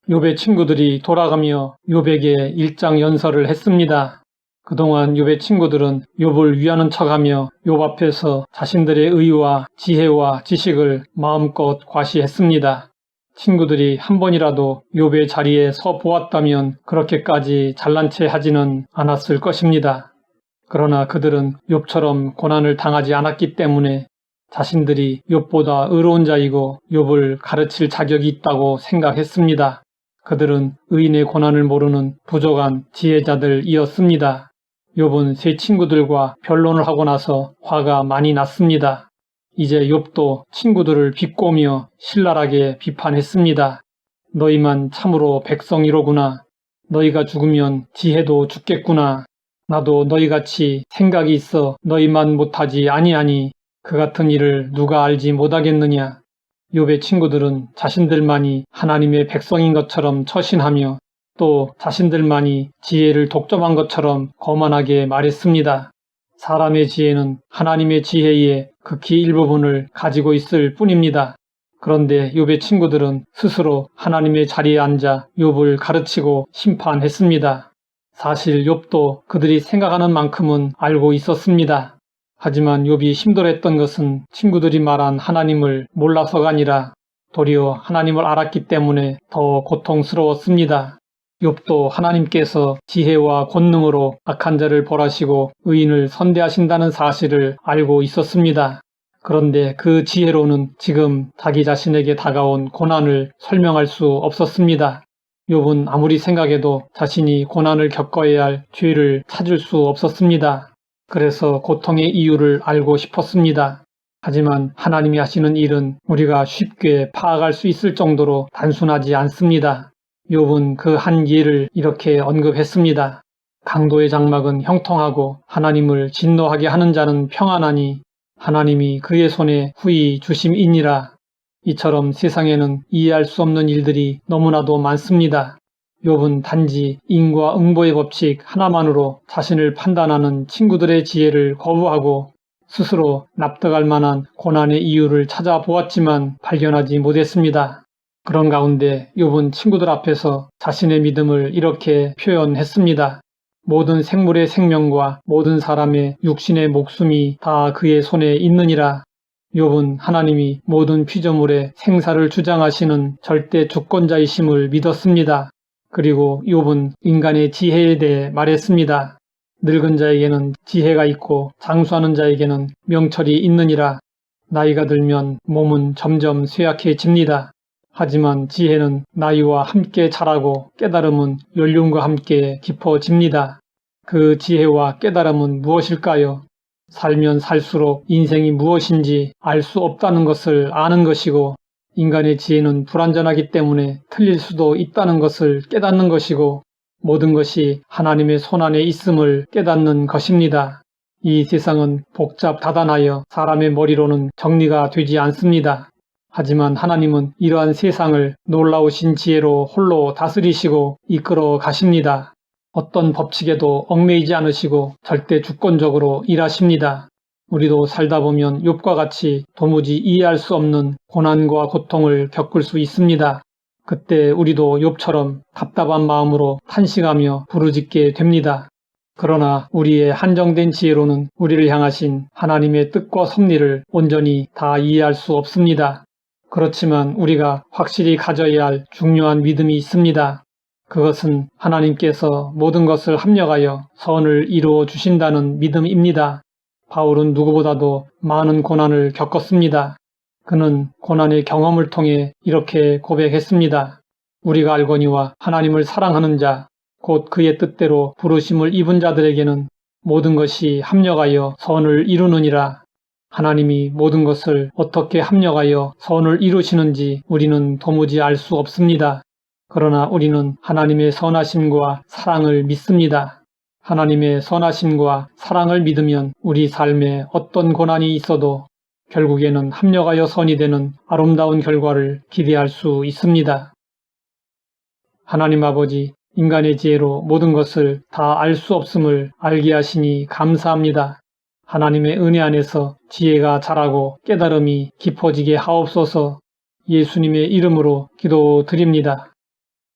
욥의 친구들이 돌아가며 욥에게 일장연설을 했습니다. 그동안 욥의 친구들은 욥을 위하는 척하며 욥 앞에서 자신들의 의와 지혜와 지식을 마음껏 과시했습니다. 친구들이 한 번이라도 욥의 자리에 서 보았다면 그렇게까지 잘난 체 하지는 않았을 것입니다. 그러나 그들은 욥처럼 고난을 당하지 않았기 때문에 자신들이 욥보다 의로운 자이고 욥을 가르칠 자격이 있다고 생각했습니다. 그들은 의인의 고난을 모르는 부족한 지혜자들이었습니다. 욥은 세 친구들과 변론을 하고 나서 화가 많이 났습니다. 이제 욥도 친구들을 비꼬며 신랄하게 비판했습니다. 너희만 참으로 백성이로구나. 너희가 죽으면 지혜도 죽겠구나. 나도 너희같이 생각이 있어 너희만 못하지 아니하니 그 같은 일을 누가 알지 못하겠느냐. 욥의 친구들은 자신들만이 하나님의 백성인 것처럼 처신하며 또 자신들만이 지혜를 독점한 것처럼 거만하게 말했습니다. 사람의 지혜는 하나님의 지혜의 극히 일부분을 가지고 있을 뿐입니다. 그런데 욥의 친구들은 스스로 하나님의 자리에 앉아 욥을 가르치고 심판했습니다. 사실 욥도 그들이 생각하는 만큼은 알고 있었습니다. 하지만 욥이 힘들어했던 것은 친구들이 말한 하나님을 몰라서가 아니라 도리어 하나님을 알았기 때문에 더 고통스러웠습니다. 욥도 하나님께서 지혜와 권능으로 악한 자를 벌하시고 의인을 선대하신다는 사실을 알고 있었습니다. 그런데 그 지혜로는 지금 자기 자신에게 다가온 고난을 설명할 수 없었습니다. 욥은 아무리 생각해도 자신이 고난을 겪어야 할 죄를 찾을 수 없었습니다. 그래서 고통의 이유를 알고 싶었습니다. 하지만 하나님이 하시는 일은 우리가 쉽게 파악할 수 있을 정도로 단순하지 않습니다. 욥은 그 한 예를 이렇게 언급했습니다. 강도의 장막은 형통하고 하나님을 진노하게 하는 자는 평안하니 하나님이 그의 손에 후히 주심이니라. 이처럼 세상에는 이해할 수 없는 일들이 너무나도 많습니다. 욥은 단지 인과 응보의 법칙 하나만으로 자신을 판단하는 친구들의 지혜를 거부하고 스스로 납득할 만한 고난의 이유를 찾아보았지만 발견하지 못했습니다. 그런 가운데 욥은 친구들 앞에서 자신의 믿음을 이렇게 표현했습니다. 모든 생물의 생명과 모든 사람의 육신의 목숨이 다 그의 손에 있느니라. 욥은 하나님이 모든 피조물의 생사를 주장하시는 절대 주권자이심을 믿었습니다. 그리고 욥은 인간의 지혜에 대해 말했습니다. 늙은 자에게는 지혜가 있고 장수하는 자에게는 명철이 있느니라. 나이가 들면 몸은 점점 쇠약해집니다. 하지만 지혜는 나이와 함께 자라고 깨달음은 연륜과 함께 깊어집니다. 그 지혜와 깨달음은 무엇일까요? 살면 살수록 인생이 무엇인지 알 수 없다는 것을 아는 것이고 인간의 지혜는 불완전하기 때문에 틀릴 수도 있다는 것을 깨닫는 것이고 모든 것이 하나님의 손안에 있음을 깨닫는 것입니다. 이 세상은 복잡다단하여 사람의 머리로는 정리가 되지 않습니다. 하지만 하나님은 이러한 세상을 놀라우신 지혜로 홀로 다스리시고 이끌어 가십니다. 어떤 법칙에도 얽매이지 않으시고 절대 주권적으로 일하십니다. 우리도 살다 보면 욥과 같이 도무지 이해할 수 없는 고난과 고통을 겪을 수 있습니다. 그때 우리도 욥처럼 답답한 마음으로 탄식하며 부르짖게 됩니다. 그러나 우리의 한정된 지혜로는 우리를 향하신 하나님의 뜻과 섭리를 온전히 다 이해할 수 없습니다. 그렇지만 우리가 확실히 가져야 할 중요한 믿음이 있습니다. 그것은 하나님께서 모든 것을 합력하여 선을 이루어 주신다는 믿음입니다. 바울은 누구보다도 많은 고난을 겪었습니다. 그는 고난의 경험을 통해 이렇게 고백했습니다. 우리가 알거니와 하나님을 사랑하는 자, 곧 그의 뜻대로 부르심을 입은 자들에게는 모든 것이 합력하여 선을 이루느니라. 하나님이 모든 것을 어떻게 합력하여 선을 이루시는지 우리는 도무지 알 수 없습니다. 그러나 우리는 하나님의 선하심과 사랑을 믿습니다. 하나님의 선하심과 사랑을 믿으면 우리 삶에 어떤 고난이 있어도 결국에는 합력하여 선이 되는 아름다운 결과를 기대할 수 있습니다. 하나님 아버지, 인간의 지혜로 모든 것을 다 알 수 없음을 알게 하시니 감사합니다. 하나님의 은혜 안에서 지혜가 자라고 깨달음이 깊어지게 하옵소서. 예수님의 이름으로 기도드립니다.